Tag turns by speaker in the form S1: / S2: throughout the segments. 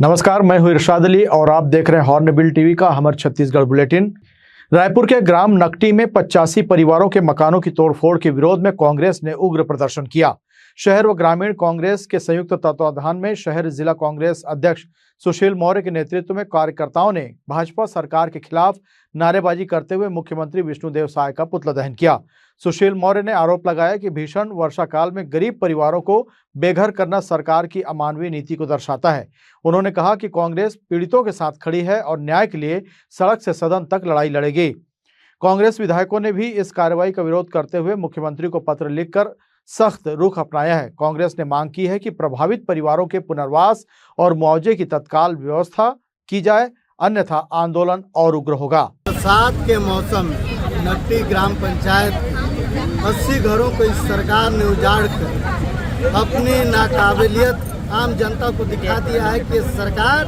S1: नमस्कार, मैं हूं इरशाद अली और आप देख रहे हैं हॉर्नबिल टीवी का हमर छत्तीसगढ़ बुलेटिन। रायपुर के ग्राम नकटी में 85 परिवारों के मकानों की तोड़फोड़ के विरोध में कांग्रेस ने उग्र प्रदर्शन किया। शहर व ग्रामीण कांग्रेस के संयुक्त तत्वाधान में शहर जिला कांग्रेस अध्यक्ष सुशील मौर्य के नेतृत्व में कार्यकर्ताओं ने भाजपा सरकार के खिलाफ नारेबाजी करते हुए मुख्यमंत्री विष्णुदेव साय का पुतला दहन किया। सुशील मौर्य ने आरोप लगाया कि भीषण वर्षा काल में गरीब परिवारों को बेघर करना सरकार की अमानवीय नीति को दर्शाता है। उन्होंने कहा कि कांग्रेस पीड़ितों के साथ खड़ी है और न्याय के लिए सड़क से सदन तक लड़ाई लड़ेगी। कांग्रेस विधायकों ने भी इस कार्रवाई का विरोध करते हुए मुख्यमंत्री को पत्र लिखकर सख्त रुख अपनाया है। कांग्रेस ने मांग की है कि प्रभावित परिवारों के पुनर्वास और मुआवजे की तत्काल व्यवस्था की जाए, अन्यथा आंदोलन और उग्र होगा।
S2: बरसात के मौसम में नकटी ग्राम पंचायत 80 घरों को इस सरकार ने उजाड़ कर अपनी नाकाबिलियत आम जनता को दिखा दिया है कि सरकार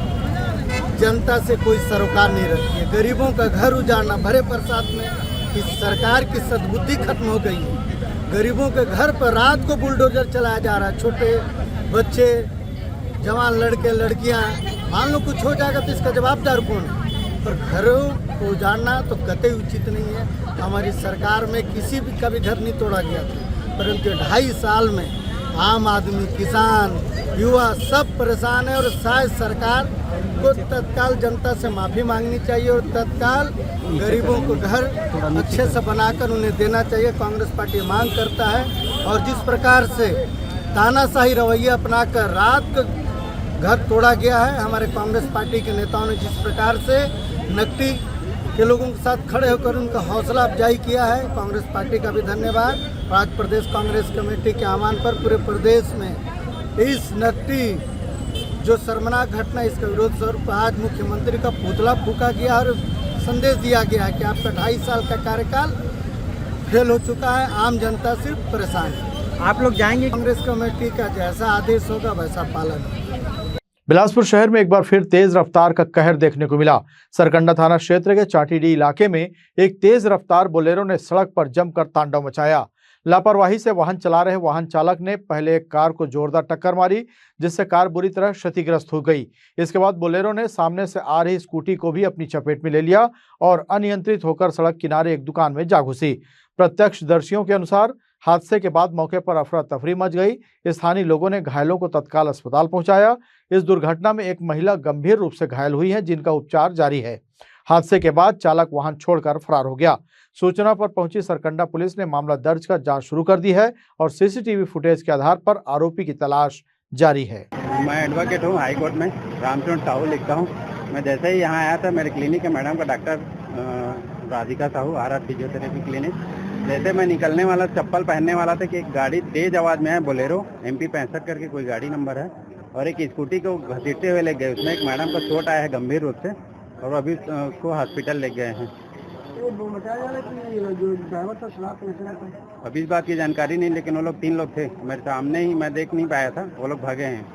S2: जनता से कोई सरोकार नहीं रखती है। गरीबों का घर उजाड़ना, भरे बरसात में इस सरकार की सद्बुद्धि खत्म हो गई है। गरीबों के घर पर रात को बुलडोजर चलाया जा रहा है। छोटे बच्चे, जवान लड़के लड़कियां, मान लो कुछ हो जाएगा तो इसका जवाबदार कौन है? पर घरों को उजाड़ना तो कतई उचित नहीं है। हमारी सरकार में किसी भी का भी घर नहीं तोड़ा गया था, परंतु 2.5 साल में आम आदमी, किसान, युवा सब परेशान है और शायद सरकार को तत्काल जनता से माफ़ी मांगनी चाहिए और तत्काल गरीबों को घर अच्छे से बनाकर उन्हें देना चाहिए। कांग्रेस पार्टी मांग करता है। और जिस प्रकार से तानाशाही रवैया अपनाकर रात को घर तोड़ा गया है, हमारे कांग्रेस पार्टी के नेताओं ने जिस प्रकार से नकटी के लोगों के साथ खड़े होकर उनका हौसला अफजाई किया है, कांग्रेस पार्टी का भी धन्यवाद। और आज प्रदेश कांग्रेस कमेटी के आह्वान पर पूरे प्रदेश में इस नकटी जो शर्मनाक घटना, इसका विरोध स्वरूप आज मुख्यमंत्री का पुतला फूका गया और संदेश दिया गया है कि आपका 2.5 साल का कार्यकाल फेल हो चुका है, आम जनता सिर्फ परेशान है। आप लोग जाएंगे, कांग्रेस कमेटी का जैसा आदेश होगा वैसा पालन।
S1: बिलासपुर शहर में एक बार फिर तेज रफ्तार का कहर देखने को मिला। सरकंडा थाना क्षेत्र के चाटीडी इलाके में एक तेज रफ्तार बोलेरो ने सड़क पर जमकर तांडव मचाया। लापरवाही से वाहन चला रहे वाहन चालक ने पहले एक कार को जोरदार टक्कर मारी, जिससे कार बुरी तरह क्षतिग्रस्त हो गई। इसके बाद बोलेरो ने सामने से आ रही स्कूटी को भी अपनी चपेट में ले लिया और अनियंत्रित होकर सड़क किनारे एक दुकान में जा घुसी। प्रत्यक्षदर्शियों के अनुसार हादसे के बाद मौके पर अफरा तफरी मच गई। स्थानीय लोगों ने घायलों को तत्काल अस्पताल पहुंचाया। इस दुर्घटना में एक महिला गंभीर रूप से घायल हुई है, जिनका उपचार जारी है। हादसे के बाद चालक वाहन छोड़कर फरार हो गया। सूचना पर पहुंची सरकंडा पुलिस ने मामला दर्ज कर जांच शुरू कर दी है और सीसीटीवी फुटेज के आधार पर आरोपी की तलाश जारी है।
S3: मैं एडवोकेट हूँ, हाई कोर्ट में रामचंद्र साहू लिखता हूँ। मैं जैसे ही यहाँ आया था, मेरे क्लिनिक के मैडम का doctor Radhika Sahu R physiotherapy clinic. जैसे मैं निकलने वाला, चप्पल पहनने वाला था कि एक गाड़ी तेज आवाज में है, बोलेरो MP 65 करके कोई गाड़ी नंबर है, और एक स्कूटी को घसीटते हुए ले गए। उसमें एक मैडम को चोट आया है गंभीर रूप से और अभी उसको हॉस्पिटल ले गए हैं। अभी इस बात की जानकारी नहीं, लेकिन वो लोग 3 लोग थे मेरे सामने ही, मैं देख नहीं पाया था, वो लोग भागे हैं।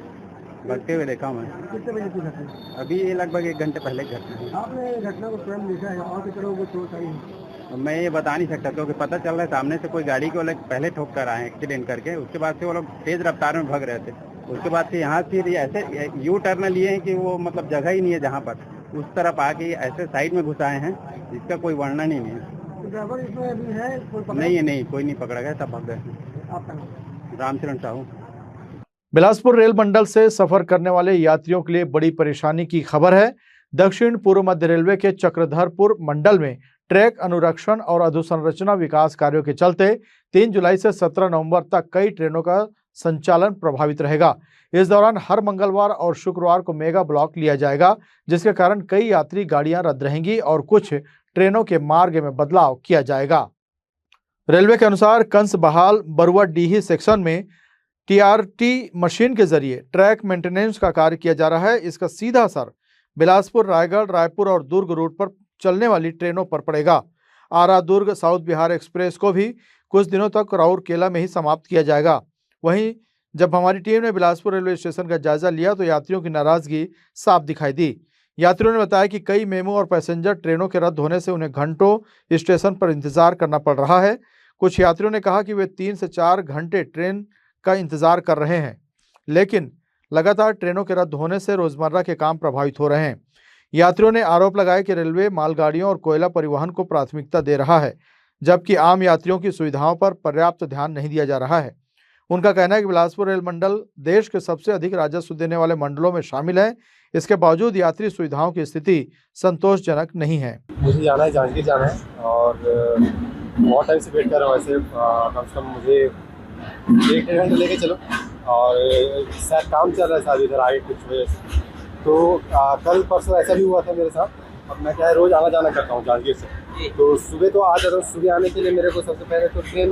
S3: भागते हुए देखा मैं। कितने बजे की घटना? अभी ये लगभग 1 घंटे पहले घटना। आपने घटना को स्वयं देखा है और कितने लोगों को चोट आई है? मैं ये बता नहीं सकता, क्योंकि पता चल रहा है सामने से कोई गाड़ी को पहले ठोक कर आए एक्सीडेंट करके। उसके बाद से वो लोग तेज रफ्तार में भाग रहे थे। उसके बाद से यहाँ से ऐसे यू टर्न लिए हैं कि वो मतलब जगह ही नहीं है जहाँ पर, उस तरफ आके ऐसे साइड में घुसाए हैं, जिसका कोई वर्णन ही नहीं है। ड्राइवर इसमें अभी है? नहीं, कोई नहीं पकड़ा गया, सब भाग गए। रामचरण साहू।
S1: बिलासपुर रेल मंडल से सफर करने वाले यात्रियों के लिए बड़ी परेशानी की खबर है। दक्षिण पूर्व मध्य रेलवे के चक्रधरपुर मंडल में ट्रैक अनुरक्षण और अधोसंरचना विकास कार्यों के चलते 3 जुलाई से 17 नवंबर तक कई ट्रेनों का संचालन प्रभावित रहेगा। इस दौरान हर मंगलवार और शुक्रवार को मेगा ब्लॉक लिया जाएगा, जिसके कारण कई यात्री गाड़ियां रद्द रहेंगी और कुछ ट्रेनों के मार्ग में बदलाव किया जाएगा। रेलवे के अनुसार कंसबहाल बरुआडीही सेक्शन में TRT मशीन के जरिए ट्रैक मेंटेनेंस का कार्य किया जा रहा है। इसका सीधा असर बिलासपुर, रायगढ़, रायपुर और दुर्ग रूट पर चलने वाली ट्रेनों पर पड़ेगा। आरा दुर्ग साउथ बिहार एक्सप्रेस को भी कुछ दिनों तक राउरकेला में ही समाप्त किया जाएगा। वहीं जब हमारी टीम ने बिलासपुर रेलवे स्टेशन का जायजा लिया तो यात्रियों की नाराजगी साफ दिखाई दी। यात्रियों ने बताया कि कई मेमू और पैसेंजर ट्रेनों के रद्द होने से उन्हें घंटों स्टेशन पर इंतजार करना पड़ रहा है। कुछ यात्रियों ने कहा कि वे 3 से 4 घंटे ट्रेन का इंतजार कर रहे हैं, लेकिन लगातार ट्रेनों के रद्द होने से रोजमर्रा के काम प्रभावित हो रहे हैं। यात्रियों ने आरोप लगाया कि रेलवे मालगाड़ियों और कोयला परिवहन को प्राथमिकता दे रहा है, जबकि आम यात्रियों की सुविधाओं पर पर्याप्त ध्यान नहीं दिया जा रहा है। उनका कहना है कि बिलासपुर रेल मंडल देश के सबसे अधिक राजस्व देने वाले मंडलों में शामिल है। इसके बावजूद यात्री सुविधाओं की स्थिति संतोषजनक नहीं है।
S4: मुझे जाना है, जांजगीर जाना है और बहुत टाइम से वेट कर रहा हूँ। ऐसे कम से कम मुझे 1-1.5 घंटे लेके चलो और शायद काम चल रहा है शायद इधर आए कुछ वजह से। तो कल परसों ऐसा भी हुआ था मेरे साथ। अब मैं क्या है रोज़ आना जाना करता हूँ जांजगीर से, तो सुबह तो आ जाता हूँ। सुबह आने के लिए मेरे को सबसे पहले तो ट्रेन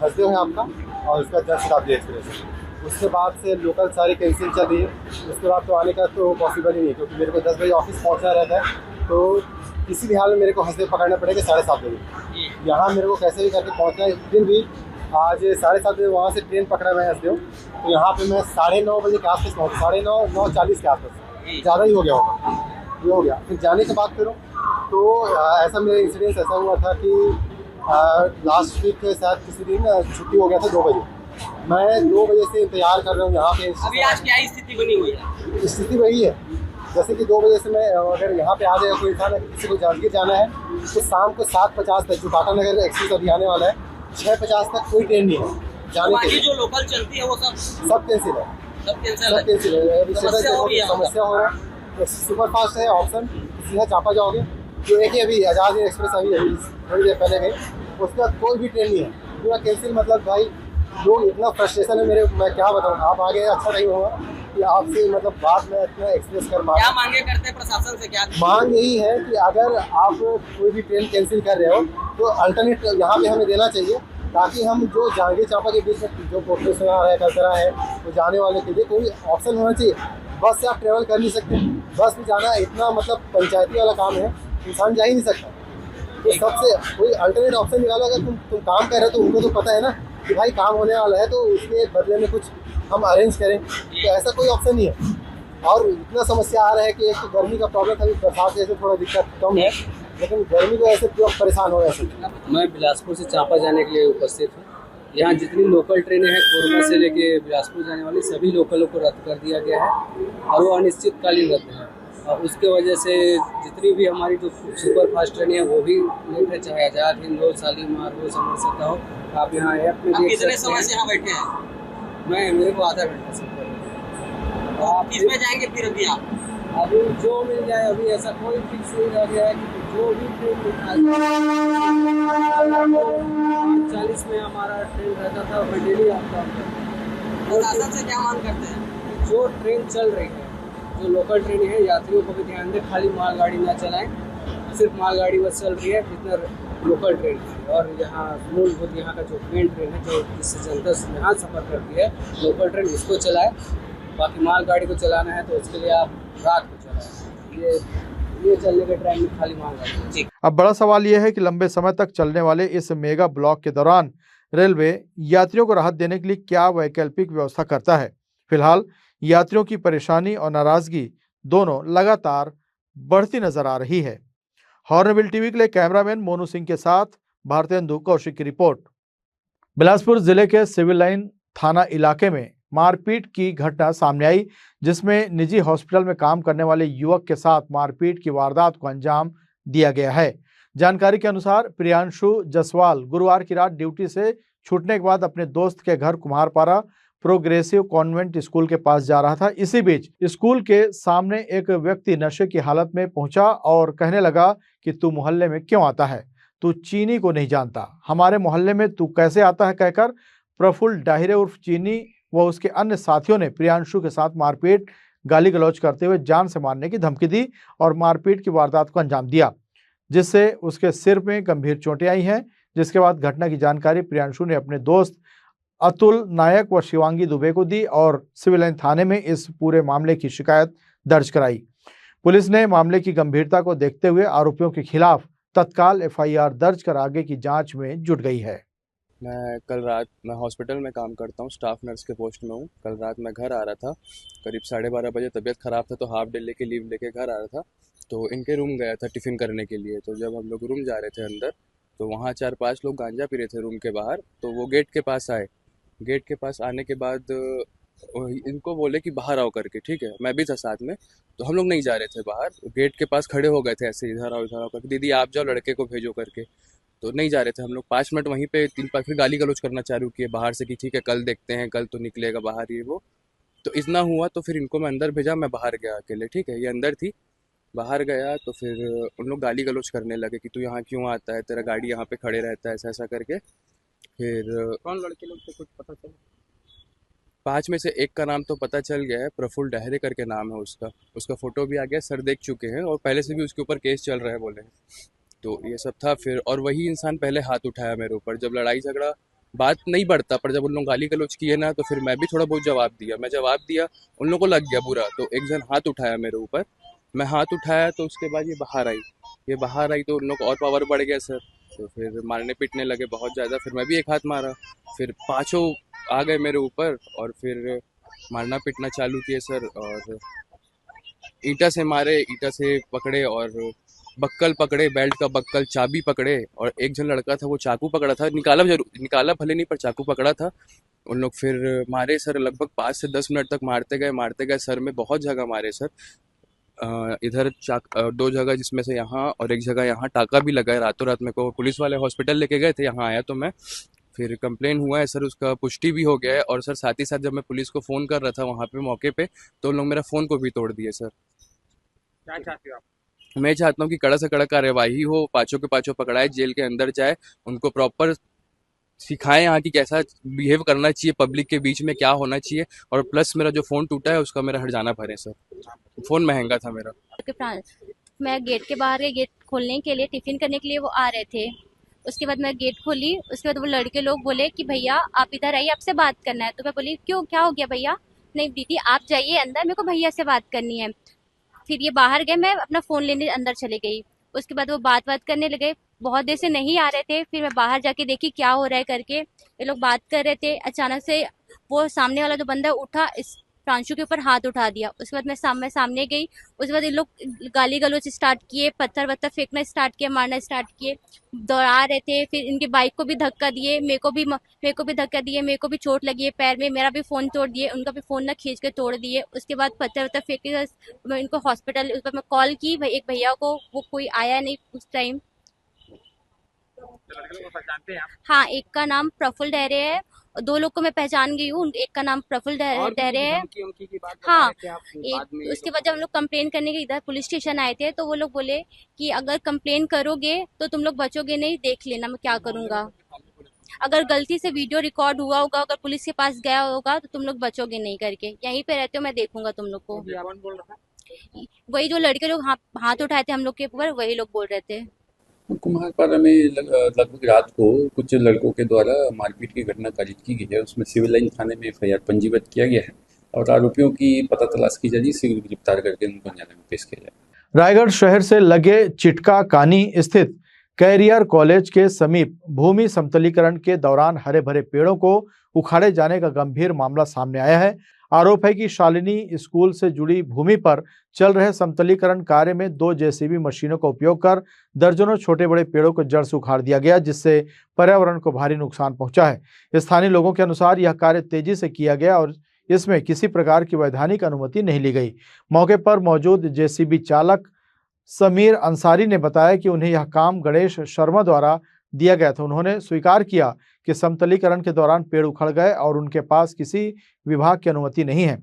S4: हंसदेव है आपका और उसका जनशताब्दी एक्सप्रेस, उसके बाद से लोकल सारी कैंसिल चल रही है। उसके बाद तो आने का तो पॉसिबल ही नहीं है, क्योंकि मेरे को 10 बजे ऑफिस पहुंचना रहता है। तो किसी भी हाल में मेरे को हंसदेव पकड़ना पड़ेगा 7:30 बजे। यहाँ मेरे को कैसे भी करके पहुंचना है। फिर भी आज 7:30 बजे वहाँ से ट्रेन पकड़ा मैं हंसदेव, तो यहाँ पे मैं 9:30 बजे के आसपास पहुँचा, 9:30 9:40 के आसपास, ज़्यादा ही हो गया होगा। ये हो गया। फिर जाने के बाद फिर तो ऐसा मेरा इंसिडेंस ऐसा हुआ था कि लास्ट वीक शायद किसी दिन छुट्टी हो गया था 2 बजे। मैं 2 बजे से इंतजार कर रहा हूँ यहाँ पे।
S5: अभी आज क्या स्थिति बनी हुई है?
S4: स्थिति वही है जैसे कि 2 बजे से मैं अगर यहाँ पे आ जाएगा कोई इंसान, किसी को जांजगीर जाना है तो शाम को 7:50 तक जो टाटा नगर एक्सप्रेस अभी आने वाला है, 6:50 तक कोई ट्रेन नहीं है जाने के लिए।
S5: जो लोकल चलती है वो सब
S4: कैंसिल है,
S5: सब कैंसिल
S4: है।
S5: समस्या
S4: हो रहा है। सुपर फास्ट है ऑप्शन, सीधा चापा जाओगे। जो एक ही अभी आज़ाद एक्सप्रेस अभी थोड़ी देर पहले गई, उसके बाद कोई भी ट्रेन नहीं है, पूरा कैंसिल। मतलब भाई लोग इतना फ्रस्ट्रेशन है मेरे, मैं क्या बताऊँ। आप आगे अच्छा नहीं होगा कि आपसे मतलब बात में इतना एक्सप्रेस कर
S5: क्या मांगे करते हैं प्रशासन से? क्या
S4: मांग यही है कि अगर आप कोई भी ट्रेन कैंसिल कर रहे हो तो अल्टरनेट यहाँ पे हमें देना चाहिए, ताकि हम जो जांजगीर चांपा के बीच में जो प्रोफेशनल है कल्चरा है तो जाने वाले के लिए कोई ऑप्शन होना चाहिए। बस से आप ट्रेवल कर नहीं सकते, बस में जाना इतना मतलब पंचायती वाला काम है, इंसान जा ही नहीं सकता। तो सबसे कोई अल्टरनेट ऑप्शन निकालो। अगर तुम काम कर रहे हो तो उनको तो पता है ना कि भाई काम होने वाला है, तो उसके बदले में कुछ हम अरेंज करें। तो ऐसा कोई ऑप्शन नहीं है। और इतना समस्या आ रहा है कि एक तो गर्मी का प्रॉब्लम था, बरसात जैसे थोड़ा दिक्कत कम है, लेकिन गर्मी को ऐसे परेशान हो रहे हैं।
S6: मैं बिलासपुर से चांपा जाने के लिए उपस्थित हूँ। यहाँ जितनी लोकल ट्रेनें हैं कोरमा से लेके बिलासपुर जाने वाली सभी लोकलों को रद्द कर दिया गया है और वो अनिश्चितकालीन रद्द है। और उसके वजह से जितनी भी हमारी जो सुपर फास्ट ट्रेनें हैं वो भी लेट है, चाहे आज़ाद हिंद हो, शालीमार हो, समर सत्ता हो। आप यहाँ ऐप में देख
S5: कितने समय से यहाँ बैठे हैं?
S6: मेरे को आधा घंटा से
S5: आप किसमें जाएंगे फिर? अभी आप
S6: अभी जो मिल जाए, अभी ऐसा कोई फिक्स नहीं रह गया है कि जो भी ट्रेन 40 में हमारा ट्रेन रहता था वह डेली आता है।
S5: प्रशासन से क्या मांग करते हैं?
S6: जो ट्रेन चल रही है, जो लोकल ट्रेन है, यात्रियों को भी ध्यान दें, खाली मालगाड़ी ना चलाएं। सिर्फ मालगाड़ी बस चल रही है जितना लोकल ट्रेन है। और यहाँ मूलभूत यहाँ का जो मेन ट्रेन है जो जिससे जनता यहाँ सफ़र करती है, लोकल ट्रेन इसको चलाए। बाकी मालगाड़ी को चलाना है तो उसके लिए आप रात को चलाएं। ये चलने के टाइम में खाली मालगाड़ी।
S1: अब बड़ा सवाल यह है कि लंबे समय तक चलने वाले इस मेगा ब्लॉक के दौरान रेलवे यात्रियों को राहत देने के लिए क्या वैकल्पिक व्यवस्था करता है। फिलहाल यात्रियों की परेशानी और नाराजगी दोनों लगातार बढ़ती नजर आ रही है। हॉर्नबिल टीवी के लिए कैमरामैन मोनू सिंह के साथ भारतेंदु कौशिक की रिपोर्ट। बिलासपुर जिले के सिविल लाइन थाना इलाके में मारपीट की घटना सामने आई, जिसमें निजी हॉस्पिटल में काम करने वाले युवक के साथ मारपीट की वारदात को अंजाम दिया गया है। जानकारी के अनुसार प्रियांशु जसवाल गुरुवार की रात ड्यूटी से छूटने के बाद अपने दोस्त के घर कुम्हारपारा प्रोग्रेसिव कॉन्वेंट स्कूल के पास जा रहा था। इसी बीच स्कूल के सामने एक व्यक्ति नशे की हालत में पहुंचा और कहने लगा कि तू मोहल्ले में क्यों आता है, तू चीनी को नहीं जानता, हमारे मोहल्ले में तू कैसे आता है, कहकर प्रफुल्ल डाहिरे उर्फ चीनी व उसके अन्य साथियों ने प्रियांशु के साथ मारपीट गाली गलौज करते हुए जान से मारने की धमकी दी और मारपीट की वारदात को अंजाम दिया, जिससे उसके सिर में गंभीर चोटें आई हैं। जिसके बाद घटना की जानकारी प्रियांशु ने अपने दोस्त अतुल नायक व शिवांगी दुबे को दी और सिविल लाइन थाने में इस पूरे मामले की शिकायत दर्ज कराई। पुलिस ने मामले की गंभीरता को देखते हुए आरोपियों के खिलाफ तत्काल FIR दर्ज कर आगे की जांच में जुट गई है।
S7: मैं हॉस्पिटल में काम करता हूँ, स्टाफ नर्स के पोस्ट में हूँ। कल रात मैं घर आ रहा था, करीब 12:30 बजे। तबीयत ख़राब था तो हाफ डे लेके लीव लेके घर आ रहा था, तो इनके रूम गया था टिफ़िन करने के लिए। तो जब हम लोग रूम जा रहे थे अंदर, तो वहाँ 4-5 लोग गांजा पी रहे थे रूम के बाहर। तो वो गेट के पास आए। गेट के पास आने के बाद और इनको बोले कि बाहर आओ करके, ठीक है, मैं भी था साथ में, तो हम लोग नहीं जा रहे थे बाहर, गेट के पास खड़े हो गए थे ऐसे, इधर आओ करके, दीदी आप जाओ लड़के को भेजो करके, तो नहीं जा रहे थे हम लोग। 5 मिनट वहीं पे 3 5 फिर गाली गलौज करना चालू किए बाहर से कि ठीक है कल देखते हैं, कल तो निकलेगा बाहर ये वो। तो इतना हुआ तो फिर इनको मैं अंदर भेजा, मैं बाहर गया अकेले, ठीक है, ये अंदर थी, बाहर गया तो फिर उन लोग गाली गलौज करने लगे कि तू यहाँ क्यों आता है, तेरा गाड़ी यहाँ पे खड़े रहता है, ऐसा ऐसा करके। फिर
S6: कौन लड़के लोग थे, कुछ पता चला?
S7: 5 में से एक का नाम तो पता चल गया है, प्रफुल्ल डहरे करके नाम है उसका, उसका फोटो भी आ गया, सर देख चुके हैं और पहले से भी उसके ऊपर केस चल रहा है बोले हैं। तो ये सब था फिर, और वही इंसान पहले हाथ उठाया मेरे ऊपर, जब लड़ाई झगड़ा बात नहीं बढ़ता, पर जब उन लोग गाली गलौज किए ना तो फिर मैं भी थोड़ा बहुत जवाब दिया, मैं जवाब दिया, उन लोगों को लग गया बुरा, तो एक जन हाथ उठाया मेरे ऊपर, मैं हाथ उठाया तो उसके बाद ये बाहर आई तो उन लोग और पावर बढ़ गया सर, तो फिर मारने पीटने लगे बहुत ज़्यादा, फिर मैं भी एक हाथ मारा, फिर पाँचों आ गए मेरे ऊपर और फिर मारना पीटना चालू किए सर, और ईंटा से मारे, ईंटा से पकड़े और बक्कल पकड़े, बेल्ट का बक्कल, चाबी पकड़े, और एक जन लड़का था वो चाकू पकड़ा था, निकाला भले नहीं पर चाकू पकड़ा था। उन लोग फिर मारे सर, लगभग 5 से 10 मिनट तक मारते गए, सर में बहुत जगह मारे सर, इधर 2 जगह जिसमें से यहाँ और एक जगह यहाँ टाका भी लगा है, रातों रात मेरे को पुलिस वाले हॉस्पिटल लेके गए थे, यहाँ आया तो मैं, फिर कंप्लेन हुआ है सर, उसका पुष्टि भी हो गया है, और सर साथ ही साथ जब मैं पुलिस को फ़ोन कर रहा था वहाँ पे मौके पे, तो उन लोग मेरा फ़ोन को भी तोड़ दिए सर।
S6: क्या चाहते हो आप?
S7: मैं चाहता हूँ कि कड़ा से कड़ा कार्यवाही हो, पाँचों के पाँचों पकड़ाए, जेल के अंदर जाए, उनको प्रॉपर सिखाएं यहाँ की कैसा बिहेव करना चाहिए, पब्लिक के बीच में क्या होना चाहिए, और प्लस मेरा जो फ़ोन टूटा है उसका मेरा हर्जाना भरें सर, फ़ोन महंगा था मेरा।
S8: मैं गेट के बाहर गई, गेट खोलने के लिए, टिफिन करने के लिए वो आ रहे थे, उसके बाद मैं गेट खोली, उसके बाद वो लड़के लोग बोले कि भैया आप इधर आइए, आपसे बात करना है, तो मैं बोली क्यों, क्या हो गया भैया? नहीं दीदी आप जाइए अंदर, मेरे को भैया से बात करनी है। फिर ये बाहर गए, मैं अपना फ़ोन लेने अंदर चले गई, उसके बाद वो बात करने लगे, बहुत देर से नहीं आ रहे थे, फिर मैं बाहर जाके देखी क्या हो रहा है करके, ये लोग बात कर रहे थे, अचानक से वो सामने वाला जो बंदा उठा, इस प्रांशु के ऊपर हाथ उठा दिया, उसके बाद मैं सामने गई, उसके बाद ये लोग गाली गलौज स्टार्ट किए, पत्थर वत्थर फेंकना स्टार्ट किए, मारना स्टार्ट किए, दौड़ा रहे थे, फिर इनकी बाइक को भी धक्का दिए, मेरे को भी धक्का दिए, मेरे को भी चोट लगी है पैर में, मेरा भी फ़ोन तोड़ दिए, उनका भी फ़ोन ना खींच के तोड़ दिए, उसके बाद पत्थर वत्थर फेंक के मैं इनको हॉस्पिटल, उस पर मैं कॉल की एक भैया को, वो कोई आया नहीं उस टाइम। हाँ, एक का नाम प्रफुल्ल डहरे है, 2 लोग को मैं पहचान गई हूँ, एक का नाम प्रफुल्ल डहरे है। हाँ, उसके बाद जब हम लोग कंप्लेन करने के इधर पुलिस स्टेशन आए थे, तो वो लोग बोले कि अगर कंप्लेन करोगे तो तुम लोग बचोगे नहीं, देख लेना मैं क्या करूँगा, अगर गलती से वीडियो रिकॉर्ड हुआ होगा, अगर पुलिस के पास गया होगा तो तुम लोग बचोगे नहीं करके, यहीं पे रहते हो, मैं देखूंगा तुम लोग को। वही जो लड़के लोग हाथ उठाए थे हम लोग के ऊपर, वही लोग बोल रहे थे।
S9: कुम्हारपाड़ा में लगभग रात को कुछ लड़कों के द्वारा मारपीट की घटना कारित की गई है, उसमें सिविल लाइन थाने में एफआईआर पंजीबद्ध किया गया है और आरोपियों की पता तलाश की जा रही है, शीघ्र गिरफ्तार करके उनको न्यायालय में पेश किया जाए।
S1: रायगढ़ शहर से लगे चिटका कानी स्थित कैरियर कॉलेज के समीप भूमि समतलीकरण के दौरान हरे भरे पेड़ों को उखाड़े जाने का गंभीर मामला सामने आया है। आरोप है कि शालिनी स्कूल से जुड़ी भूमि पर चल रहे समतलीकरण कार्य में 2 जेसीबी मशीनों का उपयोग कर दर्जनों छोटे बड़े पेड़ों को जड़ से उखाड़ दिया गया, जिससे पर्यावरण को भारी नुकसान पहुंचा है। स्थानीय लोगों के अनुसार यह कार्य तेजी से किया गया और इसमें किसी प्रकार की वैधानिक अनुमति नहीं ली गई। मौके पर मौजूद जेसीबी चालक समीर अंसारी ने बताया कि उन्हें यह काम गणेश शर्मा द्वारा दिया गया था। उन्होंने स्वीकार किया कि समतलीकरण के दौरान पेड़ उखड़ गए और उनके पास किसी विभाग की अनुमति नहीं है।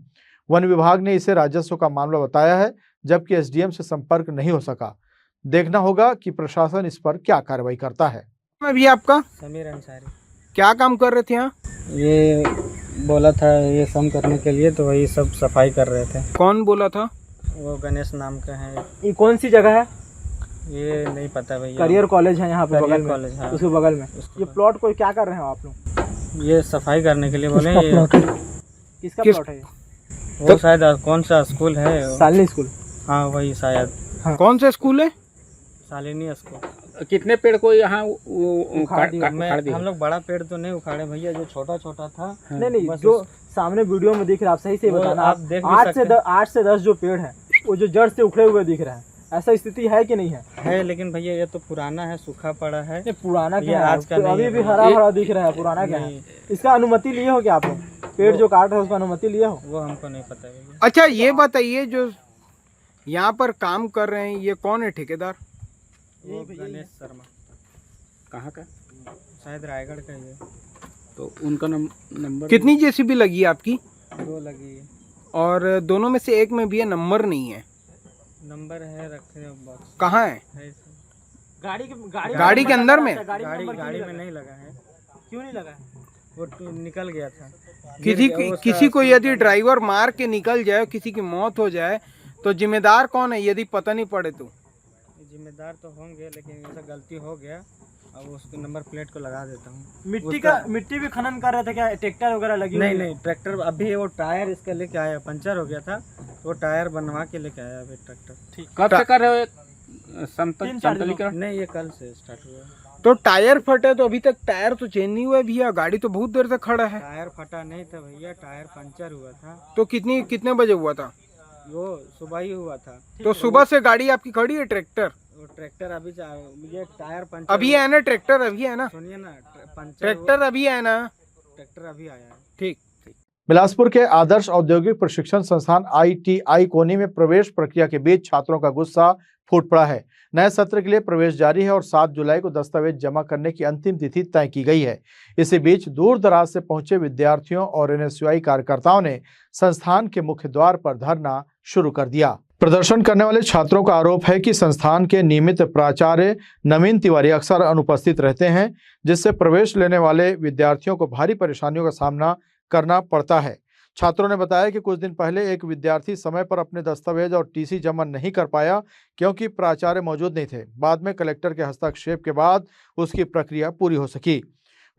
S1: वन विभाग ने इसे राजस्व का मामला बताया है, जबकि एसडीएम से संपर्क नहीं हो सका। देखना होगा कि प्रशासन इस पर क्या कार्रवाई करता है।
S10: मैं भी आपका
S6: समीर अंसारी।
S10: क्या काम कर रहे थे यहाँ?
S6: ये बोला था ये सम करने के लिए, तो वही सब सफाई कर रहे थे।
S10: कौन बोला था?
S6: वो गणेश नाम का है।
S10: ये कौन सी जगह है?
S6: ये नहीं पता भैया।
S10: करियर कॉलेज है यहाँ पे बगल में।
S6: कॉलेज है
S10: उसके बगल में। ये प्लॉट को क्या कर रहे हैं आप लोग?
S6: ये सफाई करने के लिए बोले।
S10: किसका प्लॉट है?
S6: वो शायद कौन सा स्कूल है?
S10: शालिनी स्कूल।
S6: हाँ वही शायद।
S10: हाँ। कौन सा स्कूल है?
S6: शालिनी स्कूल।
S10: कितने पेड़ को यहाँ
S6: हम लोग बड़ा पेड़ तो नहीं उखाड़े भैया, जो छोटा छोटा था।
S10: नहीं, जो सामने वीडियो में दिख रहा है, आप सही से बताना।
S6: आप देख भी सकते हैं।
S10: 8 से 10 जो पेड़ है वो जो जड़ से उखड़े हुए दिख रहे हैं, ऐसा स्थिति है कि नहीं है?
S6: है, लेकिन भैया ये तो पुराना है, सूखा पड़ा है।
S10: पुराना क्या है?
S6: आज का
S10: अभी भी हरा भरा दिख रहा है, पुराना क्या है? इसका अनुमति लिए हो क्या आप लोग? पेड़ जो काट रहे हैं उसका अनुमति लिया हो?
S3: वो हमको नहीं पता है।
S11: अच्छा ये बताइए, जो यहाँ पर काम कर रहे हैं ये कौन है ठेकेदार?
S3: वो गणेश शर्मा।
S11: कहाँ का?
S3: शायद रायगढ़ का ही है।
S11: तो उनका नंबर कितनी जेसीबी लगी है आपकी?
S3: 2 लगी है।
S11: और दोनों में से एक में भी नंबर नहीं है।
S3: नंबर है, रखे बॉक्स।
S11: कहाँ है?
S10: गाड़ी
S11: के अंदर में?
S3: गाड़ी में नहीं लगा है।
S10: क्यों नहीं लगा है?
S3: वो निकल गया था।
S11: किसी को यदि ड्राइवर मार के निकल जाए, किसी की मौत हो जाए, तो जिम्मेदार कौन है यदि पता नहीं पड़े तो?
S3: जिम्मेदार तो होंगे, लेकिन ऐसा गलती हो गया, अब उसको नंबर प्लेट को लगा देता हूँ।
S10: मिट्टी भी खनन कर रहे थे क्या? ट्रैक्टर वगैरह लगी?
S3: नहीं, ट्रैक्टर अभी वो टायर इसका लेके आया, पंचर हो गया था, तो वो टायर बनवा के लेके आया अभी ट्रैक्टर।
S10: ठीक।
S11: कब से कर रहे हो?
S3: नहीं, ये कल से स्टार्ट हुआ।
S11: तो टायर फटे तो अभी तक टायर तो चेंज नहीं हुआ भैया, गाड़ी तो बहुत देर से खड़ा है।
S3: टायर फटा नहीं था भैया, टायर पंचर हुआ था।
S11: तो कितने बजे हुआ था?
S3: वो सुबह ही हुआ था।
S11: तो सुबह से गाड़ी आपकी खड़ी है? ट्रैक्टर
S3: वो ट्रैक्टर अभी ये टायर पंचर
S11: अभी है ना? ट्रैक्टर अभी है ना?
S3: सुनिए ना,
S11: ट्रैक्टर अभी है ना?
S3: ट्रैक्टर अभी आया है।
S11: ठीक।
S1: बिलासपुर के आदर्श औद्योगिक प्रशिक्षण संस्थान ITI कोनी में प्रवेश प्रक्रिया के बीच छात्रों का गुस्सा फूट पड़ा है। नए सत्र के लिए प्रवेश जारी है और 7 जुलाई को दस्तावेज जमा करने की अंतिम तिथि तय की गई है। इसी बीच दूर दराज से पहुंचे विद्यार्थियों और NSUI कार्यकर्ताओं ने संस्थान के मुख्य द्वार पर धरना शुरू कर दिया। प्रदर्शन करने वाले छात्रों का आरोप है कि संस्थान के नियमित प्राचार्य नवीन तिवारी अक्सर अनुपस्थित रहते हैं, जिससे प्रवेश लेने वाले विद्यार्थियों को भारी परेशानियों का सामना करना पड़ता है। छात्रों ने बताया कि कुछ दिन पहले एक विद्यार्थी समय पर अपने दस्तावेज और TC जमा नहीं कर पाया क्योंकि प्राचार्य मौजूद नहीं थे। बाद में कलेक्टर के हस्तक्षेप के बाद उसकी प्रक्रिया पूरी हो सकी।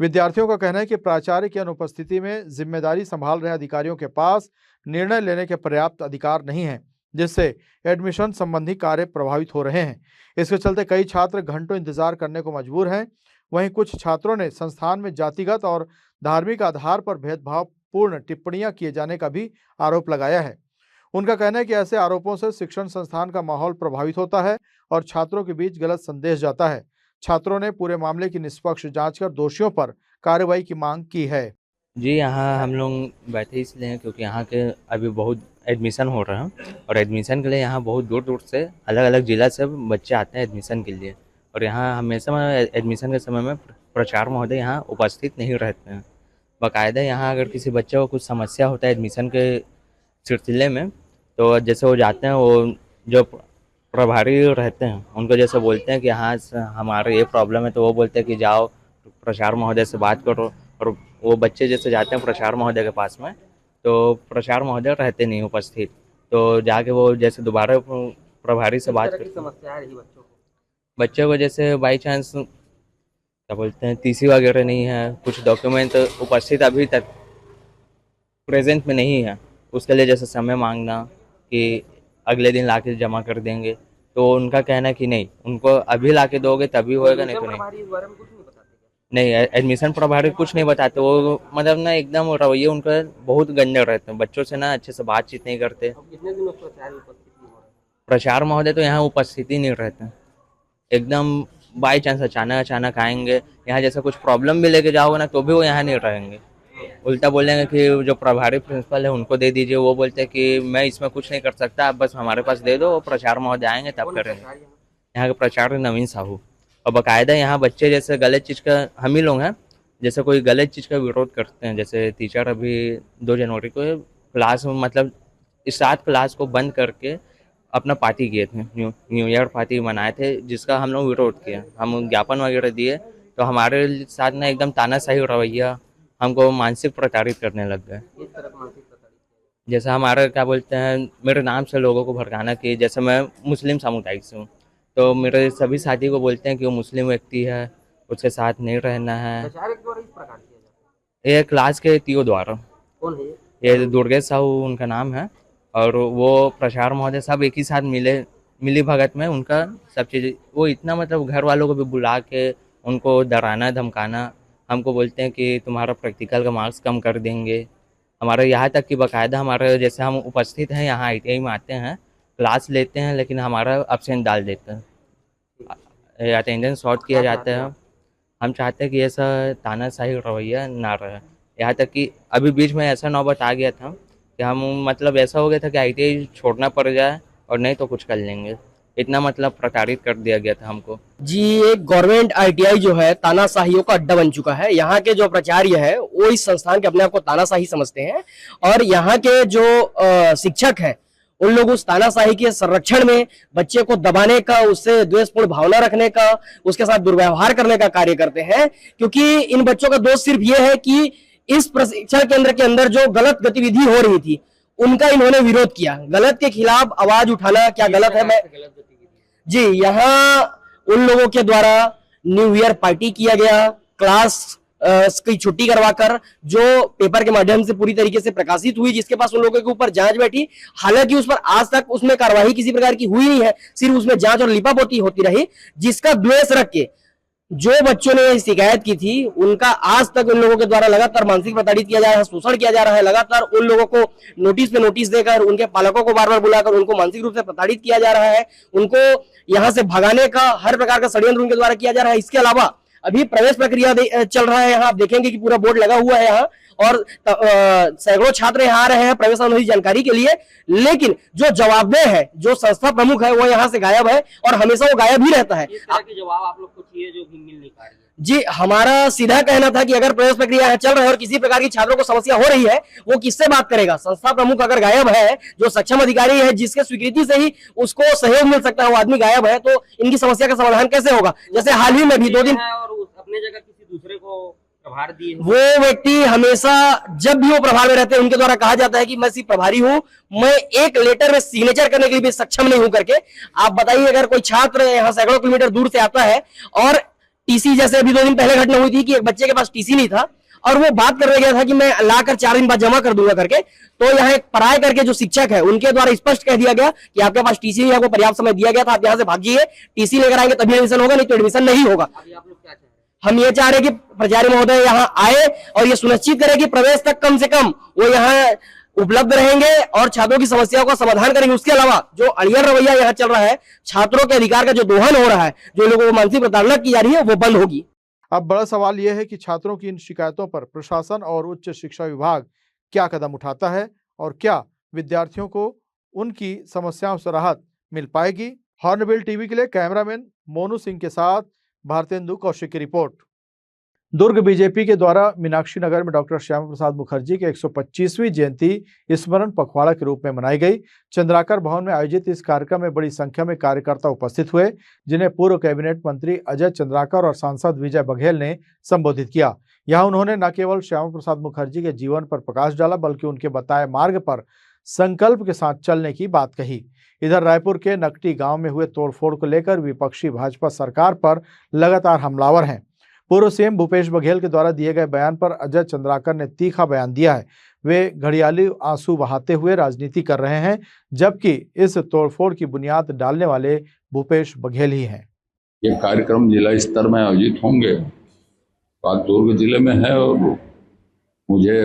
S1: विद्यार्थियों का कहना है कि प्राचार्य की अनुपस्थिति में जिम्मेदारी संभाल रहे अधिकारियों के पास निर्णय लेने के पर्याप्त अधिकार नहीं है, जिससे एडमिशन संबंधी कार्य प्रभावित हो रहे हैं। इसके चलते कई छात्र घंटों इंतजार करने को मजबूर हैं। वहीं कुछ छात्रों ने संस्थान में जातिगत और धार्मिक आधार पर भेदभावपूर्ण टिप्पणियां किए जाने का भी आरोप लगाया है। उनका कहना है कि ऐसे आरोपों से शिक्षण संस्थान का माहौल प्रभावित होता है और छात्रों के बीच गलत संदेश जाता है। छात्रों ने पूरे मामले की निष्पक्ष जांच कर दोषियों पर कार्रवाई की मांग की है।
S12: जी, यहाँ हम लोग बैठे इसलिए हैं क्योंकि यहाँ के अभी बहुत एडमिशन हो रहे हैं और एडमिशन के लिए यहाँ बहुत दूर दूर से अलग अलग जिला से बच्चे आते हैं एडमिशन के लिए। और यहाँ हमेशा एडमिशन के समय में प्राचार्य महोदय यहाँ उपस्थित नहीं रहते हैं। बाकायदा यहाँ अगर किसी बच्चे को कुछ समस्या होता है एडमिशन के सिलसिले में, तो जैसे वो जाते हैं, वो जो प्रभारी रहते हैं उनको जैसे बोलते हैं कि हाँ हमारे ये प्रॉब्लम है, तो वो बोलते हैं कि जाओ प्राचार्य महोदय से बात करो। और वो बच्चे जैसे जाते हैं प्राचार्य महोदय के पास में, तो प्राचार्य महोदय रहते नहीं उपस्थित, तो जाके वो जैसे दोबारा प्रभारी से बात करते हैं। बच्चों को जैसे बाई चांस क्या बोलते हैं TC वगैरह नहीं है, कुछ डॉक्यूमेंट उपस्थित अभी तक प्रेजेंट में नहीं है, उसके लिए जैसे समय मांगना कि अगले दिन लाके जमा कर देंगे, तो उनका कहना है कि नहीं, उनको अभी लाके दोगे तभी होएगा, नहीं तो नहीं। एडमिशन प्रभारी कुछ नहीं बताते, वो मतलब ना एकदम रवैये उनका बहुत गंदे रहते हैं, बच्चों से ना अच्छे से बातचीत नहीं करते। प्राचार्य महोदय तो यहाँ उपस्थिति नहीं रहते, एकदम बाई चांस अचानक आएंगे। यहाँ जैसे कुछ प्रॉब्लम भी लेके जाओगे ना तो भी वो यहाँ नहीं रहेंगे, उल्टा बोलेंगे कि जो प्रभारी प्रिंसिपल है उनको दे दीजिए। वो बोलते हैं कि मैं इसमें कुछ नहीं कर सकता, आप बस हमारे पास दे दो, प्राचार्य महोदय आएंगे तब करेंगे। यहाँ के प्राचार्य नवीन साहू। और बाकायदा यहाँ बच्चे जैसे गलत चीज़ का, हम ही लोग हैं, जैसे कोई गलत चीज़ का विरोध करते हैं, जैसे टीचर अभी 2 जनवरी को क्लास मतलब 7 क्लास को बंद करके अपना पार्टी किए थे, न्यू ईयर पार्टी मनाए थे, जिसका हम लोग विरोध किया, हम ज्ञापन वगैरह दिए, तो हमारे साथ ना एकदम तानाशाही रवैया, हमको मानसिक प्रताड़ित करने लग गए। जैसे हमारा क्या बोलते हैं, मेरे नाम से लोगों को भड़काना कि जैसे मैं मुस्लिम सामुदायिक से हूँ, तो मेरे सभी साथी को बोलते हैं कि वो मुस्लिम व्यक्ति है, उसके साथ नहीं रहना है। ये क्लास के TO द्वारा, ये दुर्गेश साहू उनका नाम है, और वो प्राचार्य महोदय सब एक ही साथ मिली भगत में उनका सब चीज़, वो इतना मतलब घर वालों को भी बुला के उनको डराना धमकाना, हमको बोलते हैं कि तुम्हारा प्रैक्टिकल का मार्क्स कम कर देंगे। हमारे यहाँ तक कि बाकायदा हमारे जैसे हम उपस्थित हैं यहाँ ITI में आते हैं, क्लास लेते हैं, लेकिन हमारा एब्सेंट डाल देते हैं, अटेंडेंस शॉर्ट किया जाता है। हम चाहते हैं कि ऐसा तानाशाही रवैया ना रहे, यहाँ तक कि अभी बीच में ऐसा नौबत आ गया था कि हम मतलब ऐसा हो गया था कि ITI छोड़ना पड़ जाए और नहीं तो कुछ कर लेंगे, इतना मतलब प्रताड़ित कर दिया गया था हमको।
S13: जी, एक गवर्नमेंट ITI जो है तानाशाहियों का अड्डा बन चुका है। यहाँ के जो प्राचार्य है वो इस संस्थान के अपने आप को तानाशाही समझते हैं और यहाँ के जो शिक्षक हैं उन लोग उस तानाशाही के संरक्षण में बच्चे को दबाने का, उससे द्वेषपूर्ण भावना रखने का, उसके साथ दुर्व्यवहार करने का कार्य करते हैं। क्योंकि इन बच्चों का दोष सिर्फ ये है कि इस प्रशिक्षण केंद्र के अंदर जो गलत गतिविधि हो रही थी उनका इन्होंने विरोध किया। गलत के खिलाफ आवाज उठाना क्या गलत है? मैं जी, यहाँ उन लोगों के द्वारा न्यू ईयर पार्टी किया गया, क्लास की छुट्टी करवाकर, जो पेपर के माध्यम से पूरी तरीके से प्रकाशित हुई, जिसके पास उन लोगों के ऊपर जांच बैठी। हालांकि उस पर आज तक उसमें कार्रवाई किसी प्रकार की हुई नहीं है, सिर्फ उसमें जांच और लिपापोती होती रही, जिसका द्वेष रख के जो बच्चों ने शिकायत की थी उनका आज तक उन लोगों के द्वारा लगातार मानसिक प्रताड़ित किया जा रहा है, शोषण किया जा रहा है। लगातार उन लोगों को नोटिस पे नोटिस देकर, उनके पालकों को बार बार बुलाकर उनको मानसिक रूप से प्रताड़ित किया जा रहा है। उनको यहाँ से भगाने का हर प्रकार का षड्यंत्र उनके द्वारा किया जा रहा है। इसके अलावा अभी प्रवेश प्रक्रिया चल रहा है। यहाँ आप देखेंगे कि पूरा बोर्ड लगा हुआ है यहाँ, और सैकड़ों छात्र यहाँ आ रहे हैं प्रवेश संबंधी जानकारी के लिए, लेकिन जो जवाबदेह है, जो संस्था प्रमुख है, वो यहाँ से गायब है और हमेशा वो गायब ही रहता है।
S5: इस तरह के जवाब आप लोग को चाहिए जो भी मिल नहीं पा रही है।
S13: जी, हमारा सीधा कहना था कि अगर प्रवेश प्रक्रिया चल रहा है और किसी प्रकार की छात्रों को समस्या हो रही है, वो किससे बात करेगा? संस्था प्रमुख अगर गायब है, जो सक्षम अधिकारी है, जिसके स्वीकृति से ही उसको सहयोग मिल सकता है, वो आदमी गायब है, तो इनकी समस्या का समाधान कैसे होगा? जैसे हाल ही में भी 2 दिन
S5: अपने जगह किसी दूसरे को प्रभार दिए,
S13: वो व्यक्ति हमेशा जब भी वो प्रभार में रहते हैं उनके द्वारा कहा जाता है कि मैं सिर्फ प्रभारी हूं, मैं एक लेटर में सिग्नेचर करने के लिए भी सक्षम नहीं हूं करके। आप बताइए, अगर कोई छात्र यहाँ सैकड़ों किलोमीटर दूर से आता है और टीसी, जैसे अभी 2 दिन पहले घटना हुई थी कि एक बच्चे के पास टीसी नहीं था और वो बात करने गया था कि मैं लाकर 4 दिन बाद जमा कर दूंगा करके, तो यहाँ एक पढ़ाई करके जो शिक्षक है उनके द्वारा स्पष्ट कह दिया गया कि आपके पास टीसी नहीं है, आपको पर्याप्त समय दिया गया था, आप यहाँ से भागिए, टीसी लेकर आएंगे तभी एडमिशन होगा, नहीं तो एडमिशन नहीं होगा। हम ये चाह रहे हैं कि प्राचार्य महोदय यहाँ आए और ये सुनिश्चित करें कि प्रवेश तक कम से कम वो यहाँ उपलब्ध रहेंगे और छात्रों की समस्याओं का समाधान करेंगे। उसके अलावा जो अड़ियल रवैया यहाँ चल रहा है, छात्रों के अधिकार का जो दोहन हो रहा है, जो लोगों को मानसिक प्रताड़ना की जा रही है, वो बंद होगी।
S1: अब बड़ा सवाल यह है कि छात्रों की इन शिकायतों पर प्रशासन और उच्च शिक्षा विभाग क्या कदम उठाता है और क्या विद्यार्थियों को उनकी समस्याओं से राहत मिल पाएगी। हॉर्नबिल टीवी के लिए कैमरामैन मोनू सिंह के साथ भारतेंदु कौशिक की रिपोर्ट। दुर्ग बीजेपी के द्वारा मीनाक्षी नगर में डॉक्टर श्यामा प्रसाद मुखर्जी के 125वीं जयंती स्मरण पखवाड़ा के रूप में मनाई गई। चंद्राकर भवन में आयोजित इस कार्यक्रम में बड़ी संख्या में कार्यकर्ता उपस्थित हुए, जिन्हें पूर्व कैबिनेट मंत्री अजय चंद्राकर और सांसद विजय बघेल ने संबोधित किया। यहाँ उन्होंने न केवल श्यामा प्रसाद मुखर्जी के जीवन पर प्रकाश डाला, बल्कि उनके बताए मार्ग पर संकल्प के साथ चलने की बात कही। इधर रायपुर के नकटी गांव में हुए तोड़फोड़ को लेकर विपक्षी भाजपा सरकार पर लगातार हमलावर हैं। पूर्व सीएम भूपेश बघेल के द्वारा दिए गए बयान पर अजय चंद्राकर ने तीखा बयान दिया है। वे घड़ियाली आंसू बहाते हुए राजनीति कर रहे हैं, जबकि इस तोड़फोड़ की बुनियाद डालने वाले भूपेश बघेल ही हैं।
S14: ये कार्यक्रम जिला स्तर में आयोजित होंगे, बात दुर्ग जिले में है, और मुझे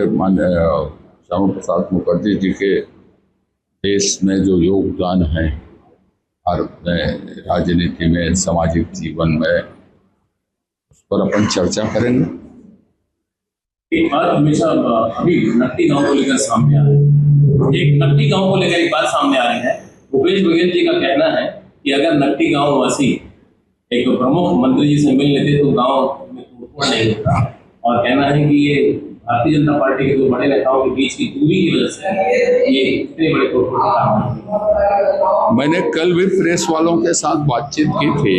S14: श्यामा प्रसाद मुखर्जी जी के देश में जो योगदान है, भारत में राजनीति में, सामाजिक जीवन में, उस पर अपन चर्चा करेंगे।
S15: एक बात हमेशा अभी नकटी गांव को लेकर सामने आ रही है। एक नकटी गांव को लेकर एक बात सामने आ रही है। भूपेश बघेल जी का कहना है कि अगर नकटी गांव वासी एक प्रमुख मंत्री जी से मिल लेते तो गांव में तोड़फोड़ नहीं होता, और कहना है कि ये भारतीय जनता पार्टी के 2 बड़े नेताओं के बीच की दूरी की वजह से ये इतने बड़े तोड़फोड़ का काम है।
S14: मैंने कल भी प्रेस वालों के साथ बातचीत की थी।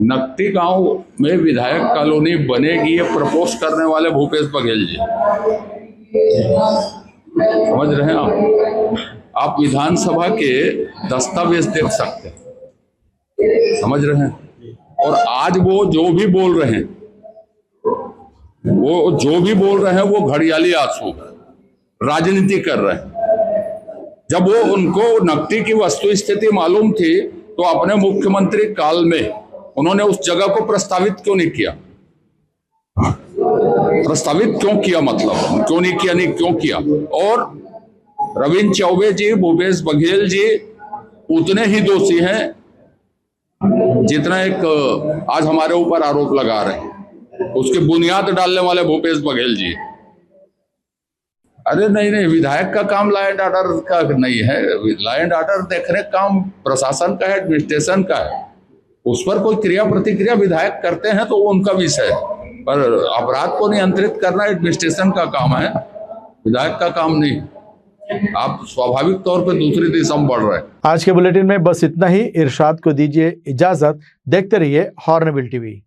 S14: नकटी गांव में विधायक कॉलोनी बनेगी, ये प्रपोज करने वाले भूपेश बघेल जी, समझ रहे हैं आप विधानसभा के दस्तावेज देख सकते हैं, समझ रहे हैं। और आज वो जो भी बोल रहे हैं, वो घड़ियाली आंसू राजनीति कर रहे हैं। जब वो उनको नकटी की वस्तु स्थिति मालूम थी तो अपने मुख्यमंत्री काल में उन्होंने उस जगह को प्रस्तावित क्यों नहीं किया? प्रस्तावित क्यों किया, मतलब क्यों नहीं किया, नहीं क्यों किया? और रविंद्र चौबे जी, भूपेश बघेल जी उतने ही दोषी हैं जितना एक आज हमारे ऊपर आरोप लगा रहे हैं। उसकी बुनियाद डालने वाले भूपेश बघेल जी। अरे नहीं, विधायक का काम लॉ एंड ऑर्डर का नहीं है। लॉ एंड ऑर्डर देखने का काम प्रशासन का है, एडमिनिस्ट्रेशन का है। उस पर कोई क्रिया प्रतिक्रिया विधायक करते हैं तो वो उनका विषय है, पर अपराध को नियंत्रित करना एडमिनिस्ट्रेशन का काम है, विधायक का काम नहीं। आप स्वाभाविक तौर पर दूसरी दिशा में बढ़ रहे हैं।
S1: आज के बुलेटिन में बस इतना ही। इरशाद को दीजिए इजाजत। देखते रहिए हॉर्नबिल टीवी।